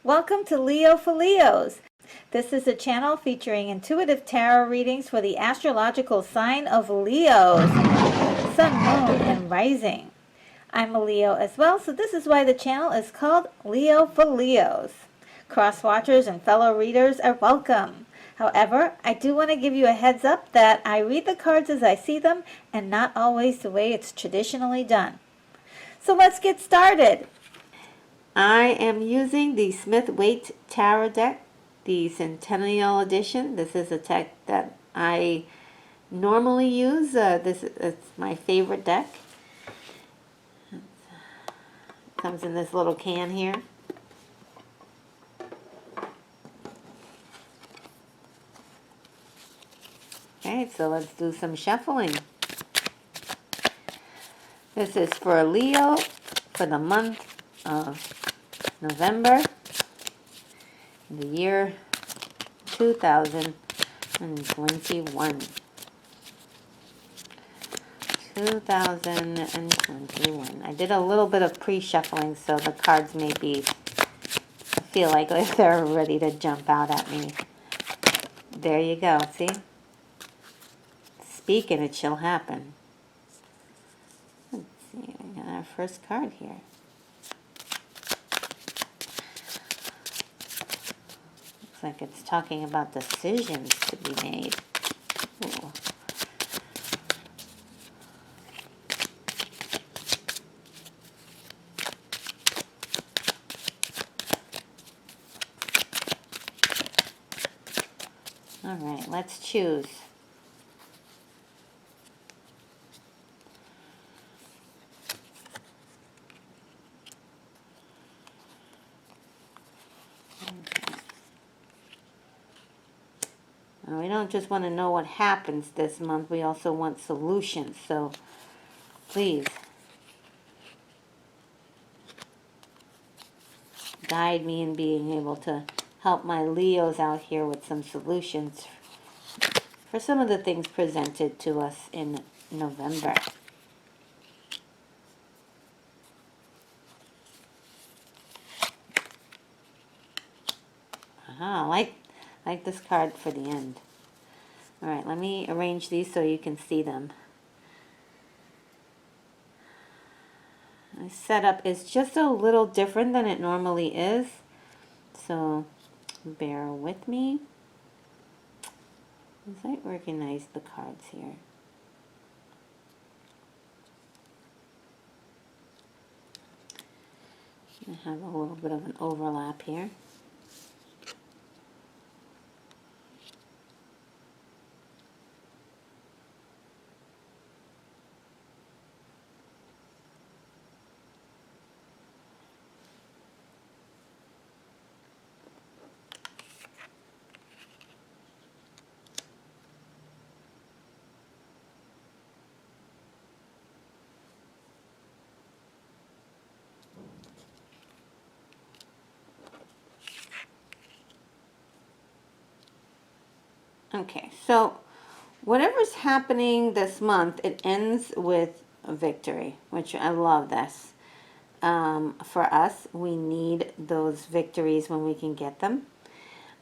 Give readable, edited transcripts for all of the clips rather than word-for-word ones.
Welcome to Leo for Leos. This is a channel featuring intuitive tarot readings for the astrological sign of Leos, Sun, Moon, and Rising. I'm a Leo as well, so this is why the channel is called Leo for Leos. Cross-watchers and fellow readers are welcome. However, I do want to give you a heads up that I read the cards as I see them and not always the way it's traditionally done. So let's get started. I am using the Smith-Waite Tarot deck, the Centennial Edition. This is a deck that I normally use. It's my favorite deck. It comes in this little can here. Okay, so let's do some shuffling. This is for Leo for the month of November, the year 2021. 2021. I did a little bit of pre-shuffling, so the cards maybe feel like they're ready to jump out at me. There you go, see? Speak and it shall happen. Let's see, I got our first card here. Looks like it's talking about decisions to be made. Ooh. All right, let's choose. We don't just want to know what happens this month, we also want solutions. So please guide me in being able to help my Leos out here with some solutions for some of the things presented to us in November. Aha, I like this card for the end. All right, let me arrange these so you can see them. My setup is just a little different than it normally is, so bear with me as I organize the cards here. I have a little bit of an overlap here. Okay, so whatever's happening this month, it ends with a victory, which I love this. For us, we need those victories when we can get them.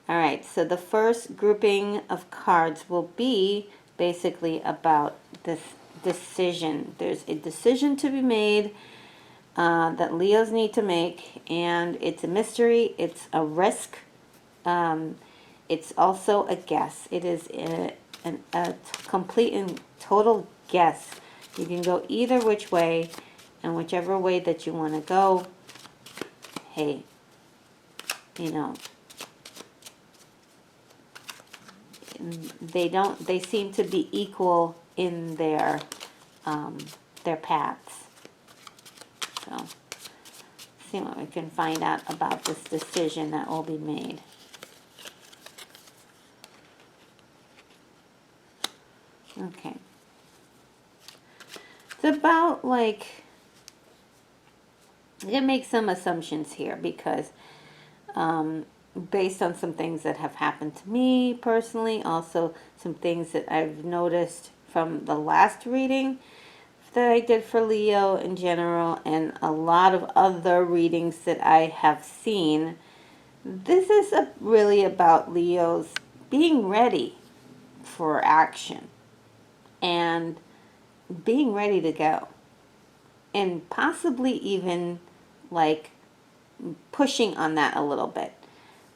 All right, so the first grouping of cards will be basically about this decision. There's a decision to be made that Leos need to make, and it's a mystery, it's a risk. It's also a guess. It is a complete and total guess. You can go either which way, and whichever way that you want to go, hey, you know, they seem to be equal in their paths. So, see what we can find out about this decision that will be made. Okay. It's about like, I'm going to make some assumptions here because based on some things that have happened to me personally, also some things that I've noticed from the last reading that I did for Leo in general, and a lot of other readings that I have seen This is really about Leo's being ready for action and being ready to go, and possibly even like pushing on that a little bit,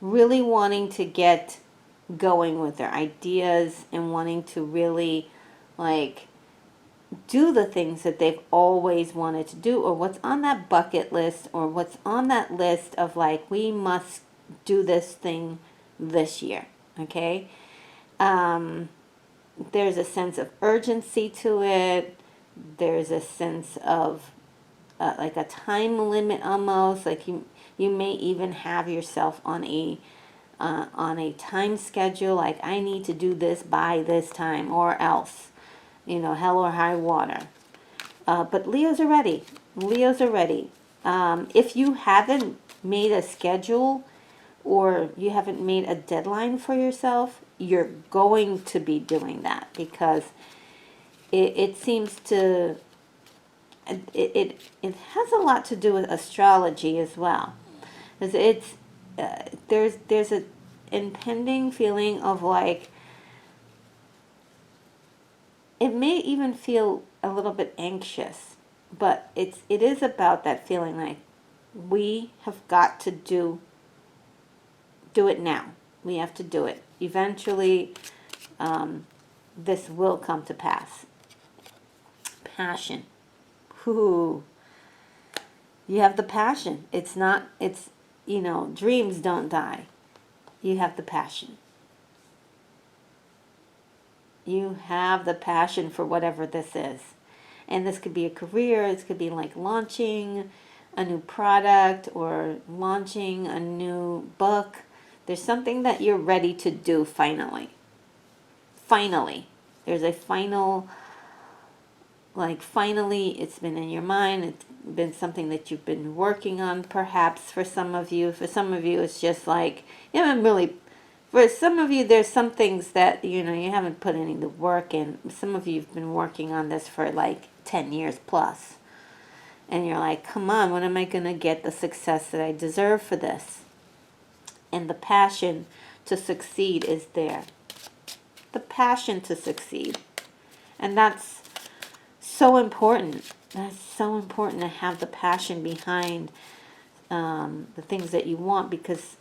really wanting to get going with their ideas and wanting to really like do the things that they've always wanted to do, or what's on that bucket list, or what's on that list of like, we must do this thing this year. Okay. There's a sense of urgency to it. There's a sense of like a time limit almost. Like you may even have yourself on a time schedule. Like, I need to do this by this time, or else, hell or high water. But Leos are ready. Leos are ready. If you haven't made a schedule, or you haven't made a deadline for yourself, you're going to be doing that, because it seems to, it has a lot to do with astrology as well. Because there's a impending feeling of like, it may even feel a little bit anxious, but it is about that feeling like, we have got to do it now. We have to do it. Eventually, this will come to pass. Passion. Ooh. You have the passion. Dreams don't die. You have the passion. You have the passion for whatever this is. And this could be a career. This could be like launching a new product or launching a new book. There's something that you're ready to do finally. Finally. There's a final, finally, it's been in your mind. It's been something that you've been working on, perhaps, for some of you. For some of you, it's just like, for some of you, there's some things that, you haven't put any of the work in. Some of you have been working on this for like 10 years plus. And you're like, come on, when am I going to get the success that I deserve for this? And the passion to succeed is there. The passion to succeed. And that's so important. That's so important to have the passion behind the things that you want, because,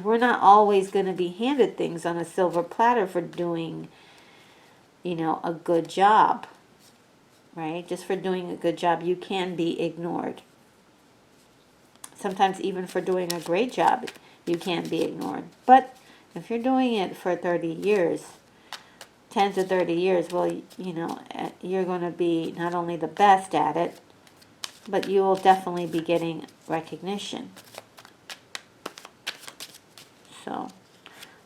we're not always going to be handed things on a silver platter for doing, a good job, right? Just for doing a good job, you can be ignored. Sometimes even for doing a great job, you can be ignored. But if you're doing it for 30 years, 10 to 30 years, well, you're going to be not only the best at it, but you will definitely be getting recognition. So,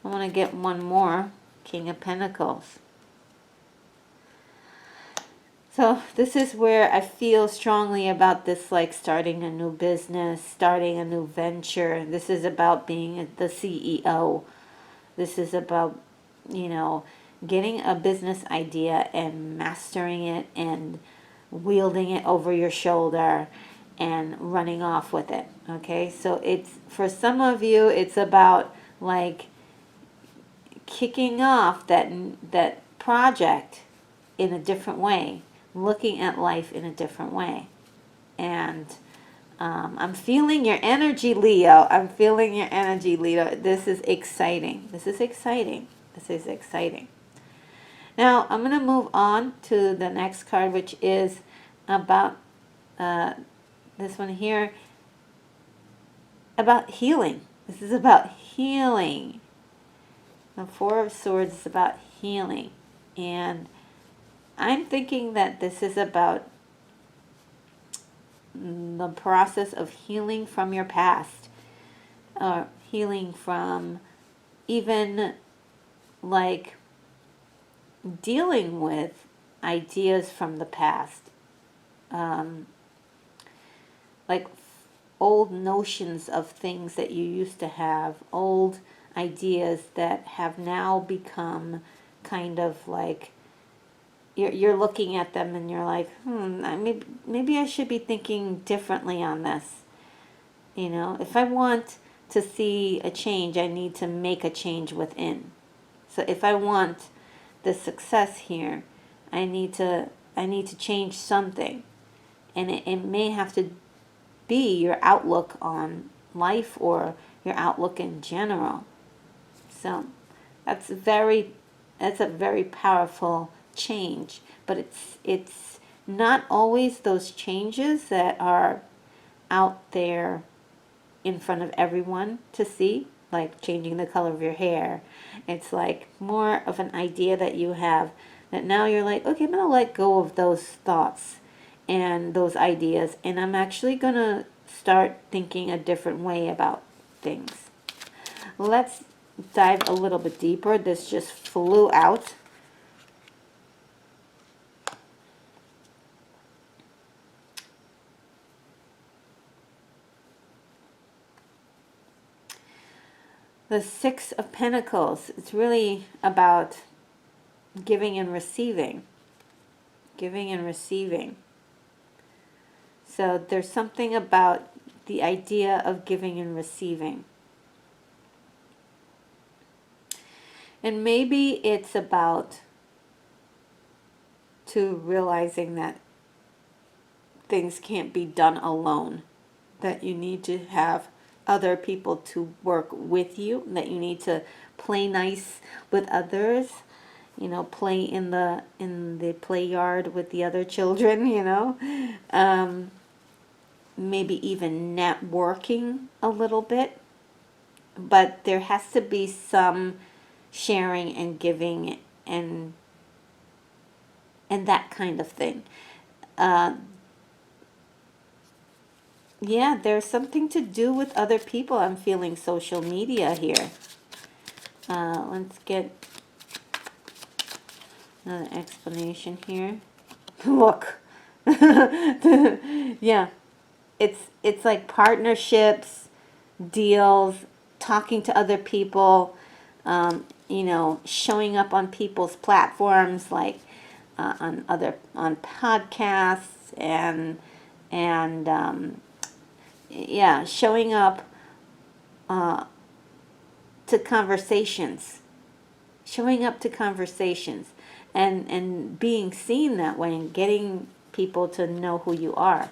I want to get one more, King of Pentacles. So, this is where I feel strongly about this, like starting a new business, starting a new venture. This is about being the CEO. This is about, getting a business idea and mastering it and wielding it over your shoulder and running off with it. Okay, so it's, for some of you, it's about like kicking off that project in a different way, looking at life in a different way. And I'm feeling your energy, Leo. I'm feeling your energy, Leo. This is exciting. This is exciting. This is exciting. Now, I'm going to move on to the next card, which is about this one here, about healing. This is about healing. The Four of Swords is about healing. And I'm thinking that this is about the process of healing from your past. Or healing from even like dealing with ideas from the past. Like old notions of things that you used to have, old ideas that have now become kind of like, you're looking at them and you're like, maybe I should be thinking differently on this. You know, if I want to see a change, I need to make a change within. So if I want the success here, I need to change something. And it may have to be your outlook on life or your outlook in general. So that's a very powerful change, but it's not always those changes that are out there in front of everyone to see, like changing the color of your hair. It's like more of an idea that you have that now you're like, okay, I'm going to let go of those thoughts and those ideas, and I'm actually going to start thinking a different way about things. Let's dive a little bit deeper. This just flew out. The Six of Pentacles, it's really about giving and receiving. Giving and receiving. So there's something about the idea of giving and receiving. And maybe it's about to realizing that things can't be done alone. That you need to have other people to work with you. That you need to play nice with others. You know, play in the play yard with the other children, you know. Maybe even networking a little bit. But there has to be some sharing and giving and that kind of thing. Yeah, there's something to do with other people. I'm feeling social media here. Let's get another explanation here. Look. Yeah. It's like partnerships, deals, talking to other people, you know, showing up on people's platforms, like on podcasts and yeah, showing up to conversations, and being seen that way and getting people to know who you are.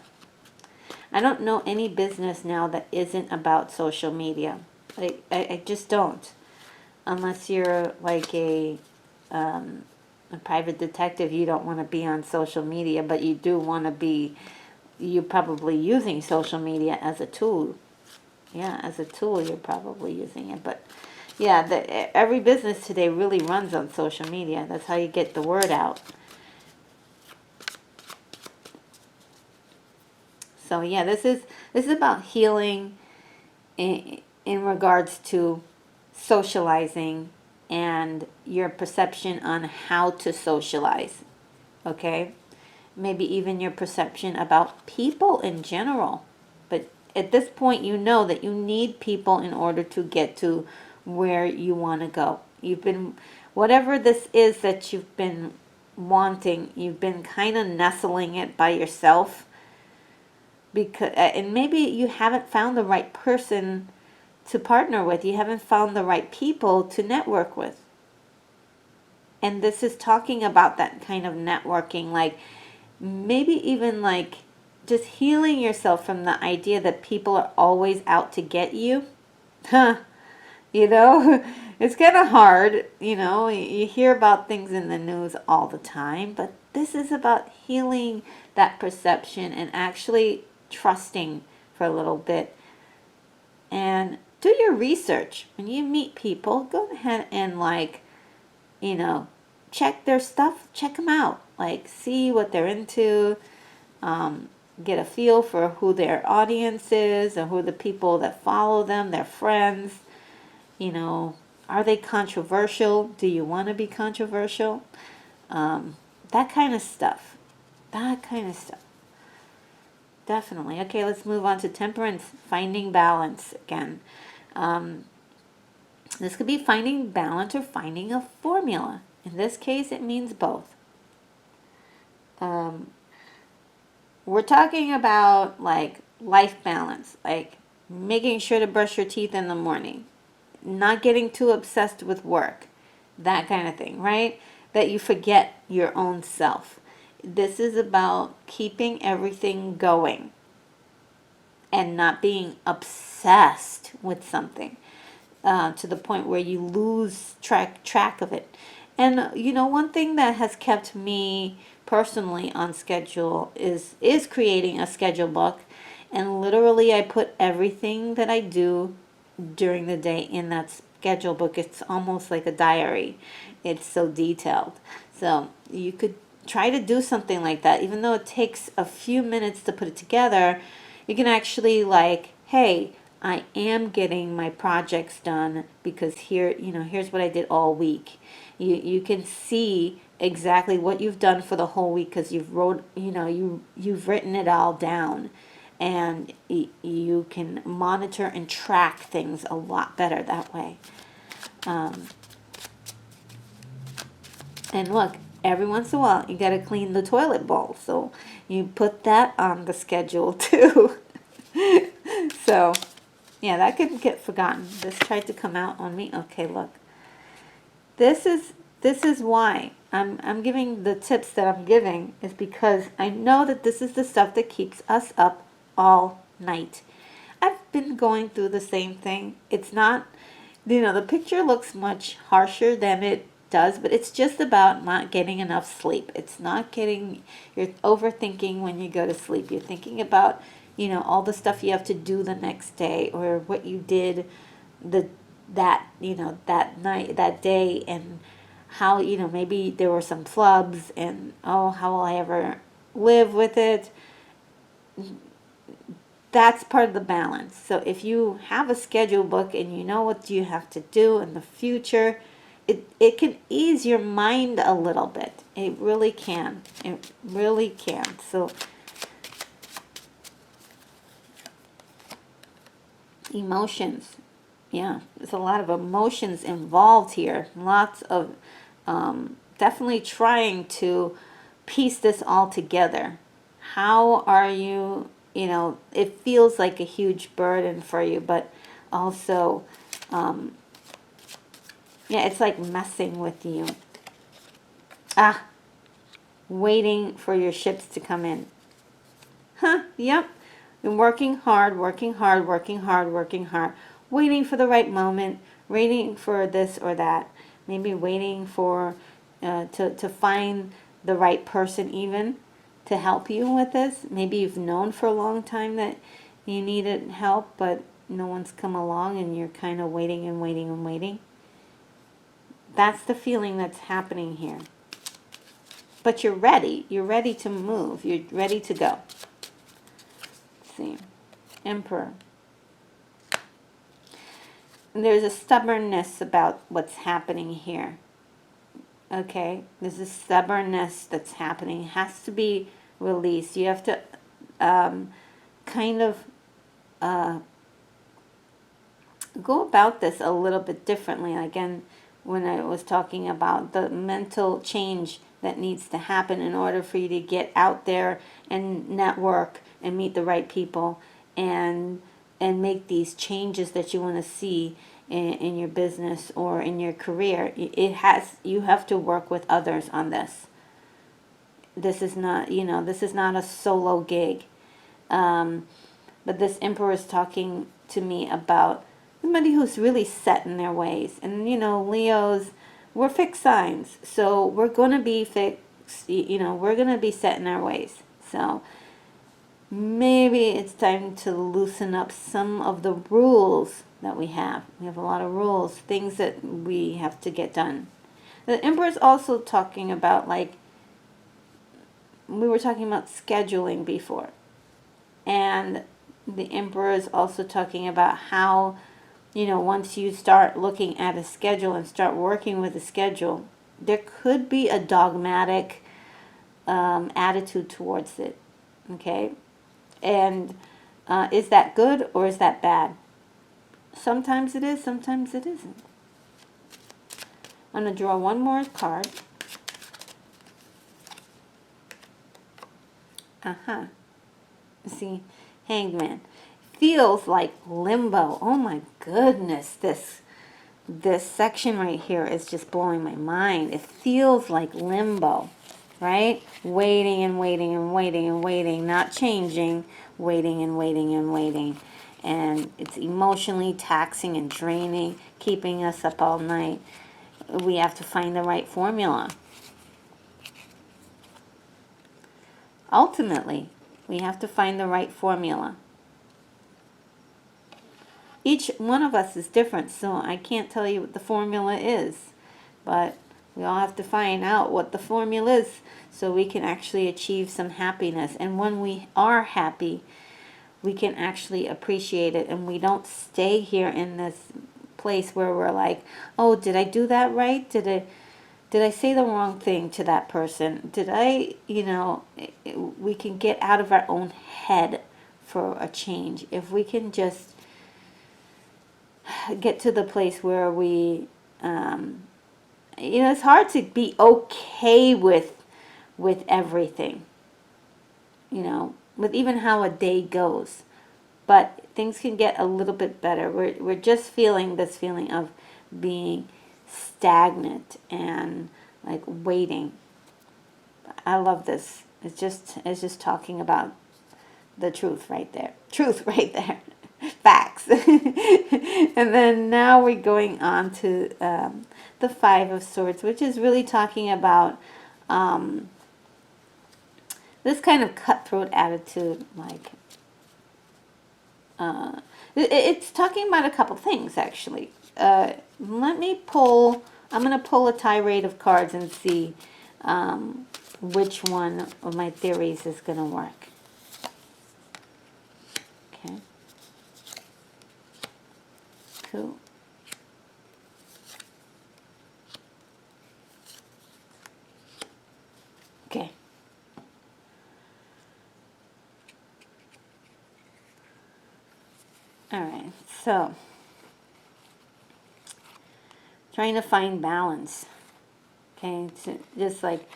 I don't know any business now that isn't about social media. I just don't. Unless you're like a private detective, you don't want to be on social media, but you do want to be, you're probably using social media as a tool. Yeah, as a tool, you're probably using it. But yeah, every business today really runs on social media. That's how you get the word out. So yeah, this is about healing in regards to socializing and your perception on how to socialize. Okay? Maybe even your perception about people in general. But at this point, you know that you need people in order to get to where you want to go. Whatever this is that you've been wanting, you've been kind of nestling it by yourself. And maybe you haven't found the right person to partner with. You haven't found the right people to network with. And this is talking about that kind of networking, like maybe even like just healing yourself from the idea that people are always out to get you. You know, it's kind of hard, you know, you hear about things in the news all the time, but this is about healing that perception and actually trusting for a little bit. And do your research. When you meet people, go ahead and like, you know, check their stuff, check them out. Like, see what they're into, get a feel for who their audience is and who the people that follow them, their friends. You know, are they controversial? Do you want to be controversial? That kind of stuff. Definitely. Okay, let's move on to Temperance, finding balance again. This could be finding balance or finding a formula. In this case, it means both. We're talking about like life balance, like making sure to brush your teeth in the morning, not getting too obsessed with work, that kind of thing, right? That you forget your own self. This is about keeping everything going and not being obsessed with something to the point where you lose track of it. And one thing that has kept me personally on schedule is creating a schedule book, and literally I put everything that I do during the day in that schedule book. It's almost like a diary. It's so detailed. So you could try to do something like that, even though it takes a few minutes to put it together. You can actually hey, I am getting my projects done because here's what I did all week. You can see exactly what you've done for the whole week because you've written it all down, and you can monitor and track things a lot better that way. And look, every once in a while you got to clean the toilet bowl, so you put that on the schedule too. So yeah, that could get forgotten. This tried to come out on me. Okay, look. This is why I'm giving the tips that I'm giving, is because I know that this is the stuff that keeps us up all night. I've been going through the same thing. It's not, the picture looks much harsher than it does, but it's just about not getting enough sleep. It's not getting, you're overthinking when you go to sleep. You're thinking about, all the stuff you have to do the next day, or what you did that night, that day, and how, maybe there were some flubs, and how will I ever live with it? That's part of the balance. So if you have a schedule book and you know what you have to do in the future, it can ease your mind a little bit. It really can. It really can. So emotions. Yeah, there's a lot of emotions involved here. Lots of definitely trying to piece this all together. How are you, it feels like a huge burden for you, but also, yeah, it's like messing with you. Waiting for your ships to come in. Yep. Been working hard, working hard, working hard, working hard, waiting for the right moment, waiting for this or that. Maybe waiting for to find the right person even to help you with this. Maybe you've known for a long time that you needed help, but no one's come along, and you're kind of waiting and waiting and waiting. That's the feeling that's happening here. But you're ready. You're ready to move. You're ready to go. Let's see. Emperor. And there's a stubbornness about what's happening here. Okay? There's a stubbornness that's happening. It has to be released. You have to kind of go about this a little bit differently. Again, when I was talking about the mental change that needs to happen in order for you to get out there and network and meet the right people and make these changes that you want to see in your business or in your career. You have to work with others on this. This is not a solo gig. But this Emperor is talking to me about somebody who's really set in their ways. And, Leos, we're fixed signs. So we're going to be fixed, we're going to be set in our ways. So maybe it's time to loosen up some of the rules that we have. We have a lot of rules, things that we have to get done. The Emperor is also talking about, we were talking about scheduling before. And the Emperor is also talking about how, once you start looking at a schedule and start working with a schedule, there could be a dogmatic attitude towards it. Okay? And is that good or is that bad? Sometimes it is, sometimes it isn't. I'm going to draw one more card. See, Hanged Man. feels like limbo. Oh my goodness, this section right here is just blowing my mind. It feels like limbo, right? Waiting and waiting and waiting and waiting, not changing, waiting and waiting and waiting. And it's emotionally taxing and draining, keeping us up all night. We have to find the right formula. Ultimately, we have to find the right formula. Each one of us is different, so I can't tell you what the formula is. But we all have to find out what the formula is so we can actually achieve some happiness. And when we are happy, we can actually appreciate it. And we don't stay here in this place where we're like, oh, did I do that right? Did I say the wrong thing to that person? Did I, we can get out of our own head for a change. If we can just get to the place where we, it's hard to be okay with everything, with even how a day goes. But things can get a little bit better. We're just feeling this feeling of being stagnant and like waiting. I love this. It's just talking about the truth right there. Truth right there. Facts. And then now we're going on to the Five of Swords, which is really talking about this kind of cutthroat attitude. Like, it's talking about a couple things, actually. Let me pull, I'm going to pull a tirade of cards and see which one of my theories is going to work. Okay. Cool. Okay. All right, so trying to find balance. Okay, so just like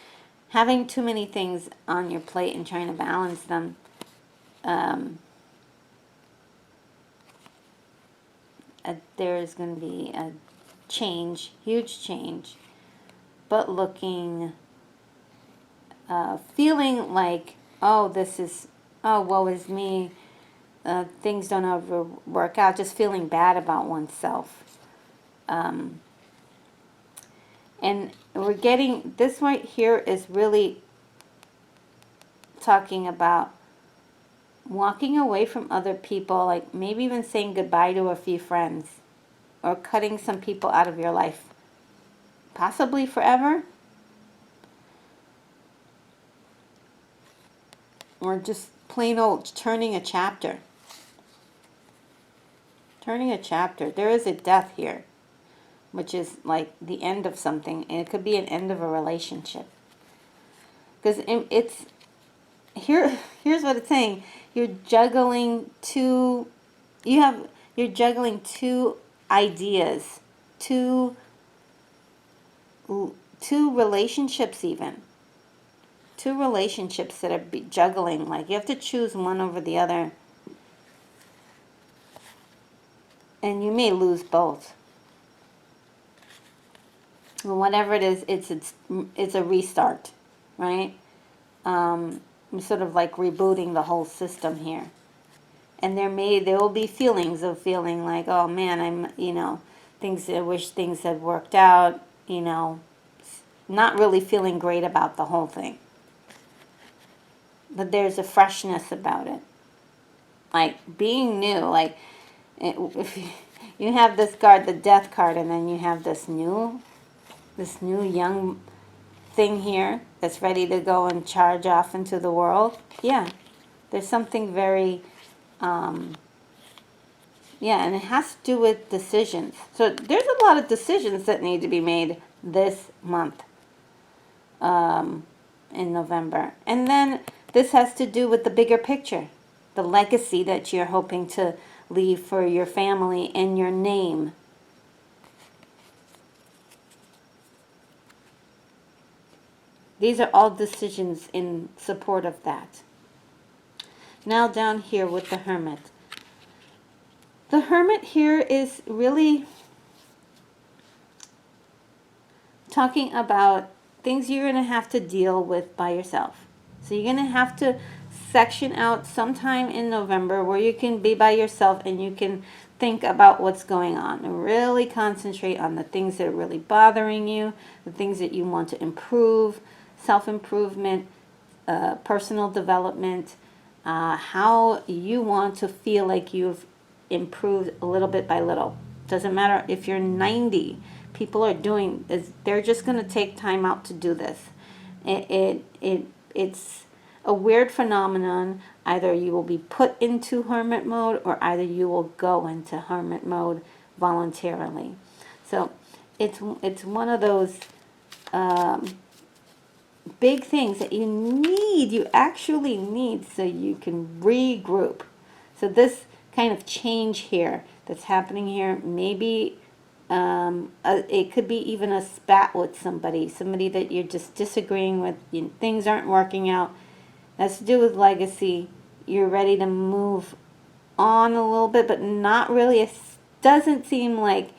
having too many things on your plate and trying to balance them. There's going to be a change, huge change, but looking, feeling like, oh, woe is me. Things don't ever work out, just feeling bad about oneself. And we're getting, this right here is really talking about walking away from other people, like maybe even saying goodbye to a few friends, or cutting some people out of your life, possibly forever, or just plain old turning a chapter. Turning a chapter. There is a death here, which is like the end of something, and it could be an end of a relationship. Because it's here. Here's what it's saying: you're juggling two. You're juggling two ideas, two relationships, even two relationships that are juggling. Like you have to choose one over the other, and you may lose both. Well, whatever it is, it's a restart, right? I'm sort of like rebooting the whole system here. And there will be feelings of feeling like, oh man, I wish things had worked out, not really feeling great about the whole thing. But there's a freshness about it. Like being new, like if you have this card, the death card, and then you have this new young thing here that's ready to go and charge off into the world. Yeah, there's something very, and it has to do with decisions. So there's a lot of decisions that need to be made this month, in November. And then this has to do with the bigger picture, the legacy that you're hoping to leave for your family and your name. These are all decisions in support of that. Now down here with the Hermit. The Hermit here is really talking about things you're going to have to deal with by yourself. So you're going to have to section out sometime in November where you can be by yourself and you can think about what's going on and really concentrate on the things that are really bothering you, the things that you want to improve, self-improvement, personal development, how you want to feel like you've improved a little bit by little. Doesn't matter if you're 90. People are doing is they're just going to take time out to do this. It's a weird phenomenon. Either you will be put into hermit mode or either you will go into hermit mode voluntarily. So it's one of those big things that you actually need so you can regroup. So this kind of change here that's happening here, maybe it could be even a spat with somebody that you're just disagreeing with, things aren't working out. That's to do with legacy. You're ready to move on a little bit, but not really. It doesn't seem like,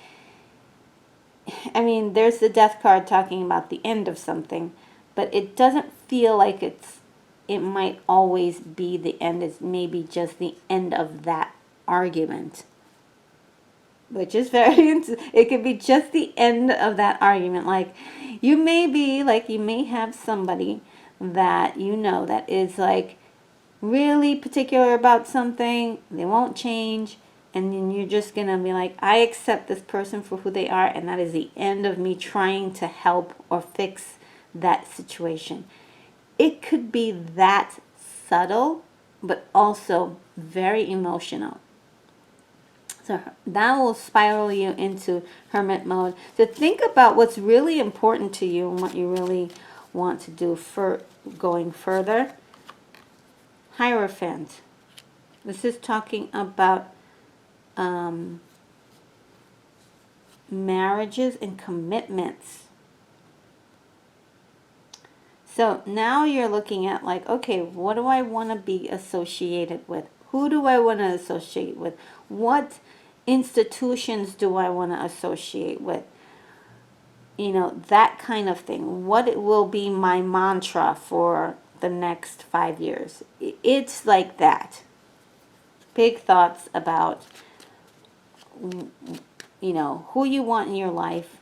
I mean, there's the death card talking about the end of something, but it doesn't feel like it might always be the end. It's maybe just the end of that argument, which is very, it could be just the end of that argument. Like you may have somebody that that is like really particular about something, they won't change, and then you're just gonna be like, I accept this person for who they are, and that is the end of me trying to help or fix that situation. It could be that subtle, but also very emotional. So that will spiral you into hermit mode. To think about what's really important to you and what you really want to do for going further. Hierophant. This is talking about marriages and commitments. So now you're looking at like, okay, what do I want to be associated with? Who do I want to associate with? What institutions do I want to associate with? That kind of thing. What will be my mantra for the next 5 years? It's like that. Big thoughts about, who you want in your life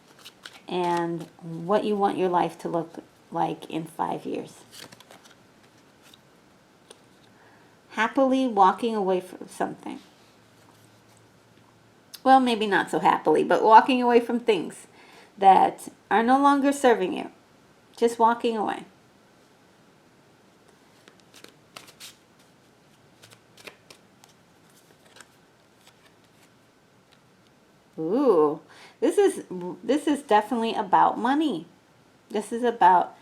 and what you want your life to look like in 5 years. Happily walking away from something. Well, maybe not so happily, but walking away from things that are no longer serving you. Just walking away. Ooh, this is definitely about money. This is about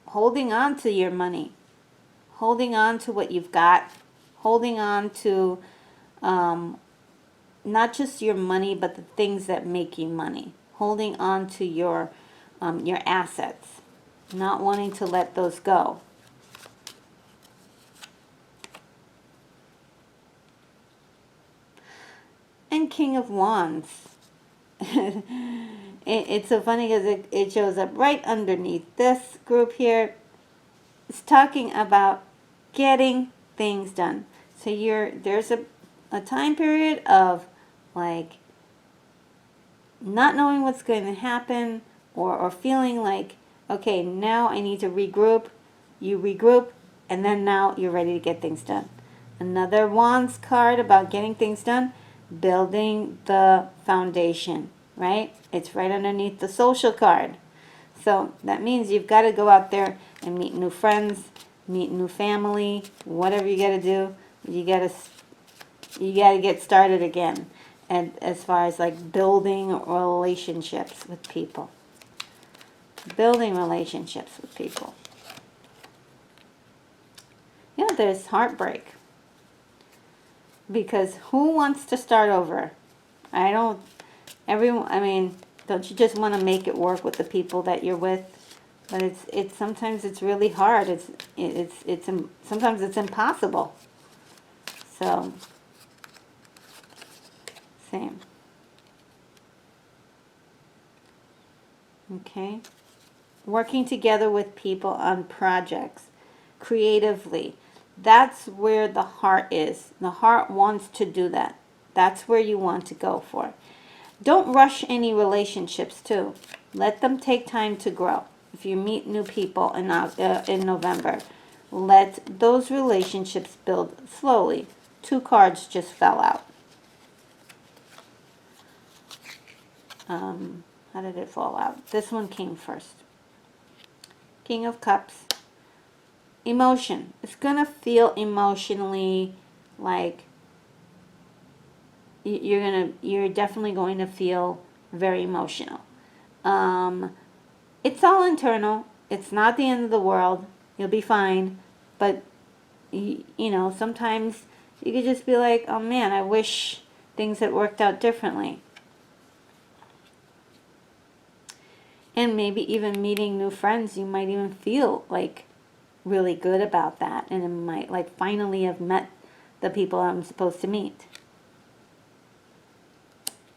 holding on to your money, holding on to what you've got, holding on to not just your money, but the things that make you money. Holding on to your assets, not wanting to let those go. And King of Wands. It's so funny because it shows up right underneath this group here. It's talking about getting things done. So there's a time period of like not knowing what's going to happen or feeling like, okay, now I need to regroup. You regroup, and then now you're ready to get things done. Another Wands card about getting things done, building the foundation, right? It's right underneath the social card. So that means you've got to go out there and meet new friends, meet new family, whatever you got to do. You got to get started again. And as far as like building relationships with people. Building relationships with people. There's heartbreak. Because who wants to start over? Don't you just want to make it work with the people that you're with? But it's sometimes it's really hard. Sometimes it's impossible. So Same. Okay. Working together with people on projects creatively. That's where the heart is. The heart wants to do that. That's where you want to go for. Don't rush any relationships too. Let them take time to grow. If you meet new people in November, let those relationships build slowly. 2 cards just fell out. How did it fall out? This one came first. King of Cups. Emotion. It's going to feel emotionally like you're definitely going to feel very emotional. It's all internal. It's not the end of the world. You'll be fine. But, you know, sometimes you could just be like, oh man, I wish things had worked out differently. And maybe even meeting new friends, you might even feel like really good about that. And it might like finally have met the people I'm supposed to meet.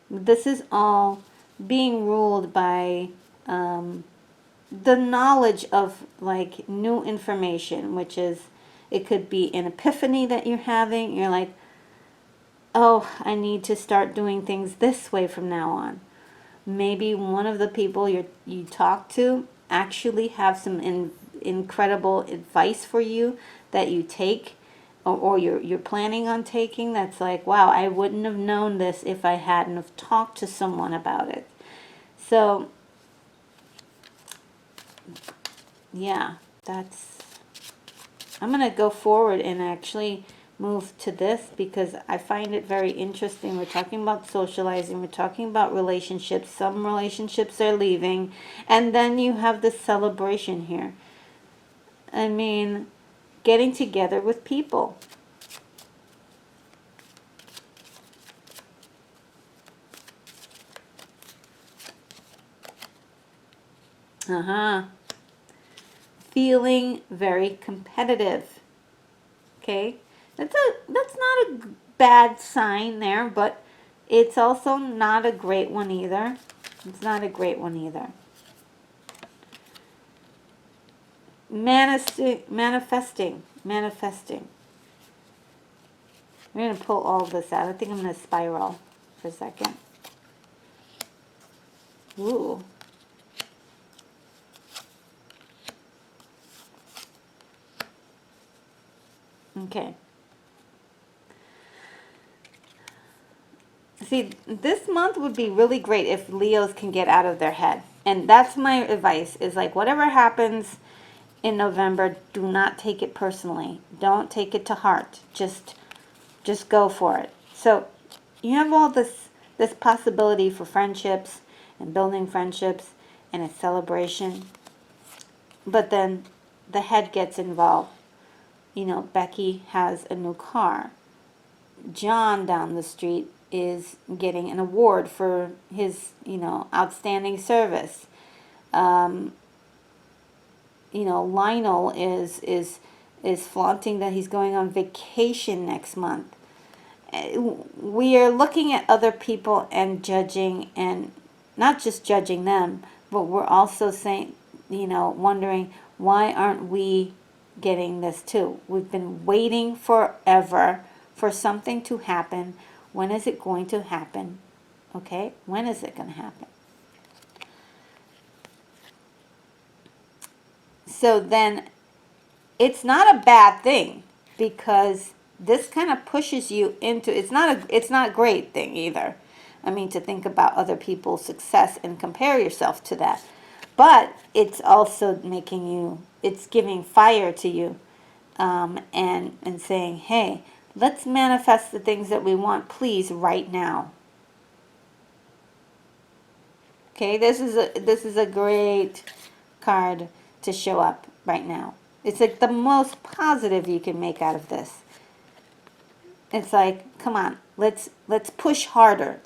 This is all being ruled by the knowledge of like new information, which is, it could be an epiphany that you're having. You're like, oh, I need to start doing things this way from now on. Maybe one of the people you talk to actually have some incredible advice for you that you take, or you're planning on taking, that's like, wow, I wouldn't have known this if I hadn't have talked to someone about it. So yeah, I'm going to go forward and actually move to this because I find it very interesting. We're talking about socializing. We're talking about relationships. Some relationships are leaving. And then you have this celebration here. I mean, getting together with people. Feeling very competitive. Okay? That's not a bad sign there, but it's also not a great one either. It's not a great one either. Manifesting. We're going to pull all this out. I think I'm going to spiral for a second. Ooh. Okay. See, this month would be really great if Leos can get out of their head. And that's my advice, is like whatever happens in November, do not take it personally. Don't take it to heart. Just go for it. So you have all this possibility for friendships and building friendships and a celebration. But then the head gets involved. You know, Becky has a new car. John down the street is getting an award for his, outstanding service. Lionel is flaunting that he's going on vacation next month. We are looking at other people and judging, and not just judging them, but we're also saying, wondering, why aren't we getting this too? We've been waiting forever for something to happen. When is it going to happen? Okay, when is it going to happen? So then it's not a bad thing, because this kind of pushes you into, it's not a great thing either. I mean, to think about other people's success and compare yourself to that. But it's also making you, it's giving fire to you, and saying, hey, let's manifest the things that we want, please, right now. Okay, this is a great card to show up right now. It's like the most positive you can make out of this. It's like, come on, let's push harder.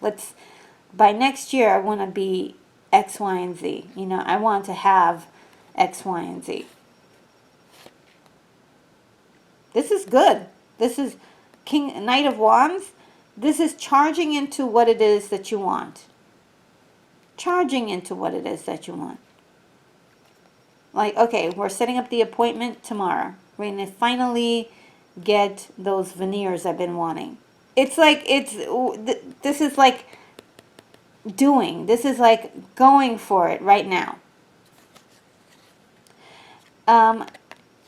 By next year, I want to be X, Y, and Z. I want to have X, Y, and Z. This is good. This is Knight of Wands. This is charging into what it is that you want. Charging into what it is that you want. Like, okay, we're setting up the appointment tomorrow. We're going to finally get those veneers I've been wanting. It's like, this is like doing. This is like going for it right now.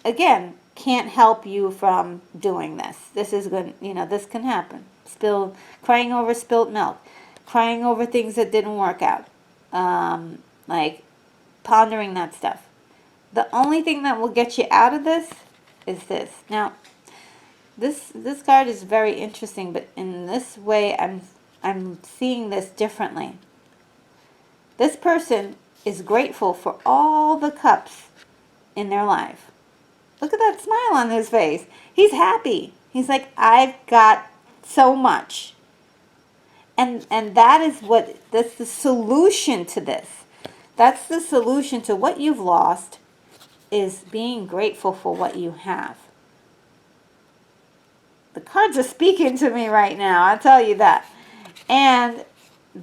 Again, can't help you from doing this. This is good, this can happen. Crying over spilt milk. Crying over things that didn't work out. Like pondering that stuff. The only thing that will get you out of this is this. Now, this card is very interesting, but in this way, I'm seeing this differently. This person is grateful for all the cups in their life. Look at that smile on his face. He's happy. He's like, I've got so much. And that is that's the solution to this. That's the solution to what you've lost, is being grateful for what you have. The cards are speaking to me right now, I'll tell you that. And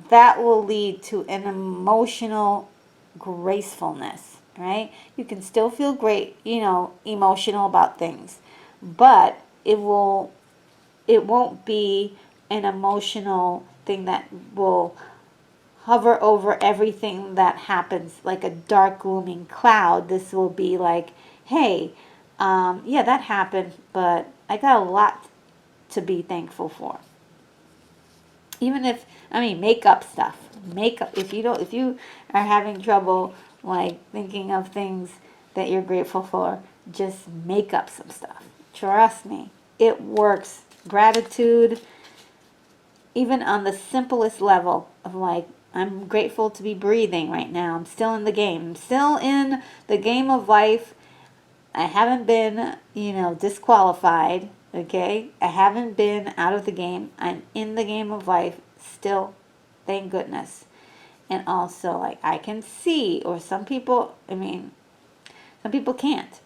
that will lead to an emotional gracefulness, right? You can still feel great, emotional about things, but it won't be an emotional thing that will hover over everything that happens like a dark glooming cloud. This will be like, hey, yeah, that happened, but I got a lot to be thankful for. Even if, makeup stuff. Makeup, if you are having trouble like thinking of things that you're grateful for, just make up some stuff. Trust me, it works. Gratitude, even on the simplest level of like, I'm grateful to be breathing right now. I'm still in the game. I'm still in the game of life. I haven't been, disqualified, okay? I haven't been out of the game. I'm in the game of life still, thank goodness. And also, like, I can see, or some people, some people can't,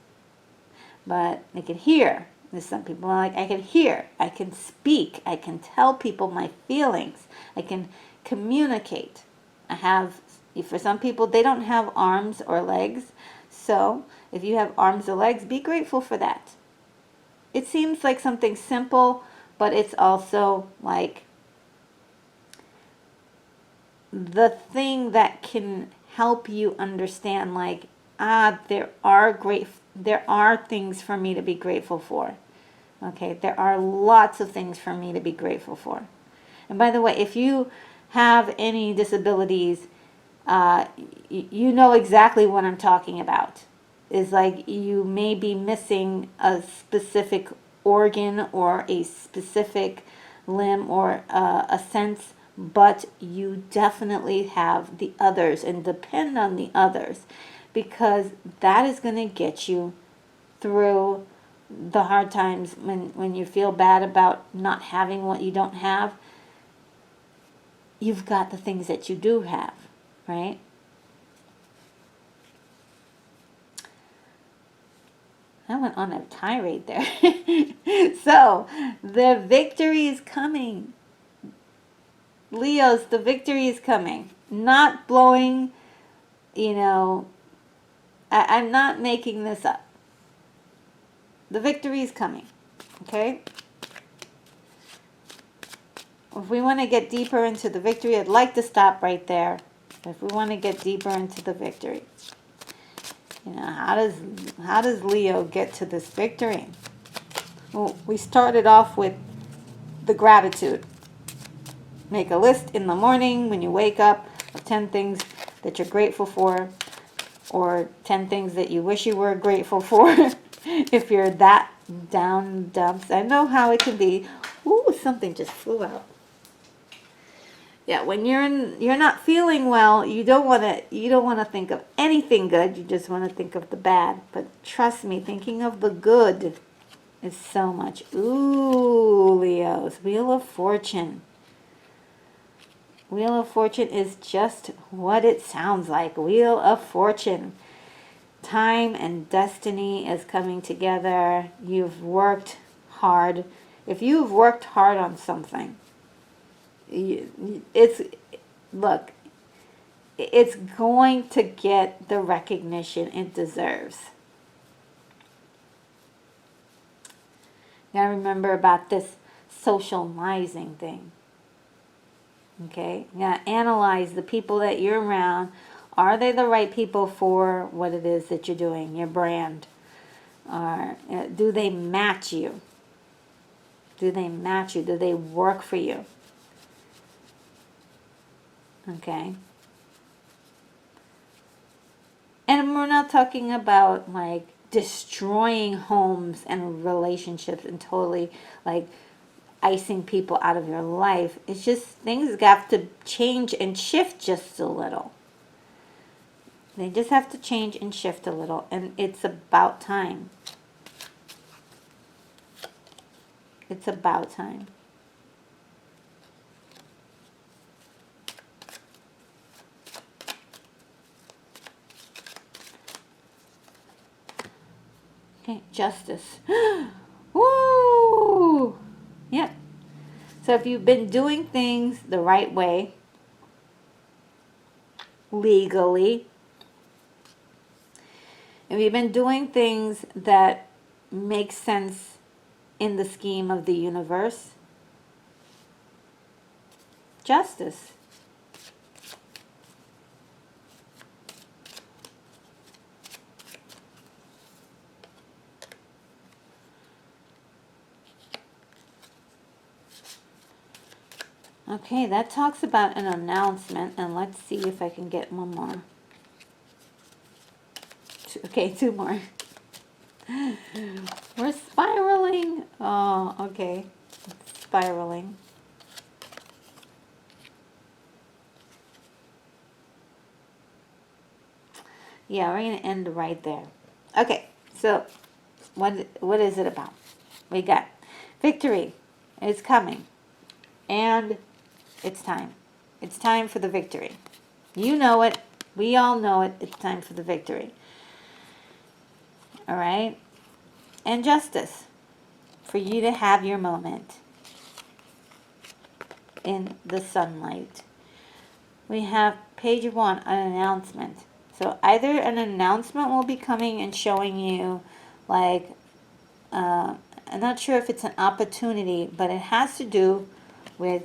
but they can hear. There's some people like, I can hear, I can speak, I can tell people my feelings, I can communicate. For some people, they don't have arms or legs, so if you have arms or legs, be grateful for that. It seems like something simple, but it's also like the thing that can help you understand, like, there are things for me to be grateful for. Okay, there are lots of things for me to be grateful for. And by the way, if you have any disabilities, you know exactly what I'm talking about. Is like you may be missing a specific organ or a specific limb or a sense, but you definitely have the others and depend on the others, because that is going to get you through the hard times when you feel bad about not having what you don't have. You've got the things that you do have, right? I went on a tirade there. So, the victory is coming. Leos, the victory is coming. Not blowing, I'm not making this up. The victory is coming, okay? If we want to get deeper into the victory, I'd like to stop right there. If we want to get deeper into the victory. How does Leo get to this victory? Well, we started off with the gratitude. Make a list in the morning when you wake up of 10 things that you're grateful for, or 10 things that you wish you were grateful for. If you're that down dumps, I know how it can be. Ooh, something just flew out. Yeah, when you're not feeling well, you don't want to think of anything good. You just want to think of the bad. But trust me, thinking of the good is so much. Ooh, Leos, Wheel of Fortune. Wheel of Fortune is just what it sounds like. Wheel of Fortune. Time and destiny is coming together. You've worked hard. If you've worked hard on something, It's, look, it's going to get the recognition it deserves. You gotta remember about this socializing thing. Okay? You gotta analyze the people that you're around. Are they the right people for what it is that you're doing, your brand? Or do they match you? Do they match you? Do they work for you? Okay? And we're not talking about like destroying homes and relationships and totally like icing people out of your life. It's just things have to change and shift just a little. They just have to change and shift a little, and it's about time. It's about time. Okay, justice. Woo! Yep. So if you've been doing things the right way, legally, if you've been doing things that make sense in the scheme of the universe, justice. Okay, that talks about an announcement, and let's see if I can get one more. Okay, two more. We're spiraling. Oh, okay. It's spiraling. Yeah, we're going to end right there. Okay, so what is it about? We got victory. It's coming. And it's time. It's time for the victory. You know it. We all know it. It's time for the victory. All right? And justice. For you to have your moment in the sunlight. We have page 1, an announcement. So either an announcement will be coming and showing you, like, I'm not sure if it's an opportunity, but it has to do with,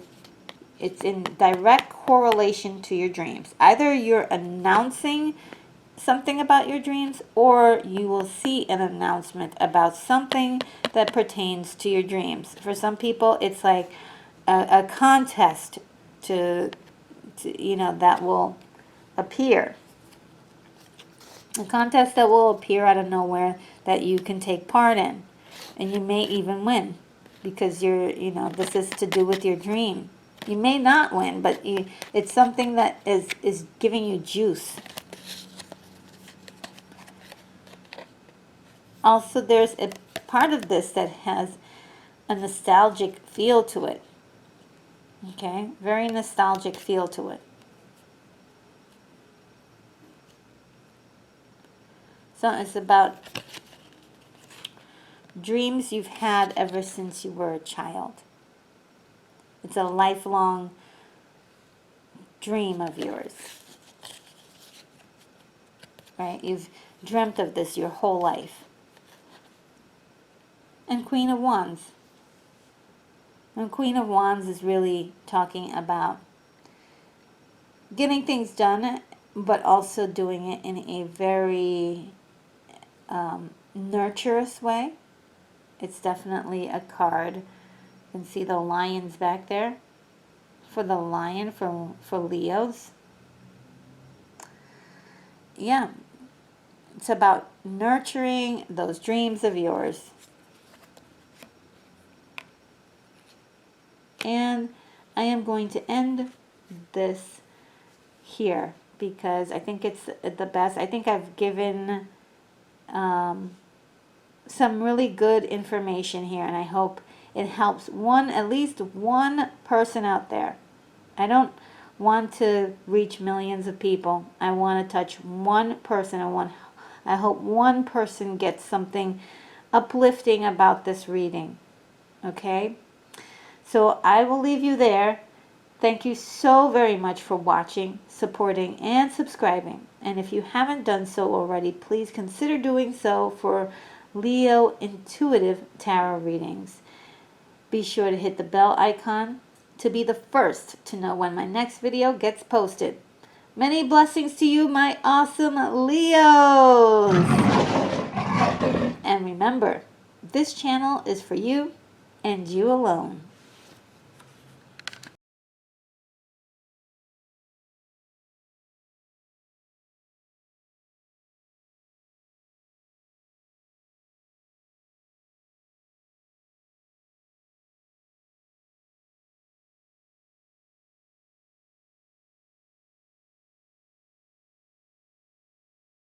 it's in direct correlation to your dreams. Either you're announcing something about your dreams, or you will see an announcement about something that pertains to your dreams. For some people, it's like a contest to that will appear. A contest that will appear out of nowhere that you can take part in. And you may even win because this is to do with your dream. You may not win, but it's something that is giving you juice. Also, there's a part of this that has a nostalgic feel to it. Okay? Very nostalgic feel to it. So it's about dreams you've had ever since you were a child. It's a lifelong dream of yours. Right? You've dreamt of this your whole life. And Queen of Wands. And Queen of Wands is really talking about getting things done, but also doing it in a very nurturous way. It's definitely a card. You can see the lions back there. For the lion, for Leos. Yeah. It's about nurturing those dreams of yours. And I am going to end this here because I think it's the best. I think I've given some really good information here, and I hope it helps at least one person out there. I don't want to reach millions of people. I want to touch one person. I hope one person gets something uplifting about this reading. Okay? So I will leave you there, Thank you so very much for watching, supporting, and subscribing. And if you haven't done so already, please consider doing so for Leo intuitive tarot readings. Be sure to hit the bell icon to be the first to know when my next video gets posted. Many blessings to you, my awesome Leos! And remember, this channel is for you and you alone.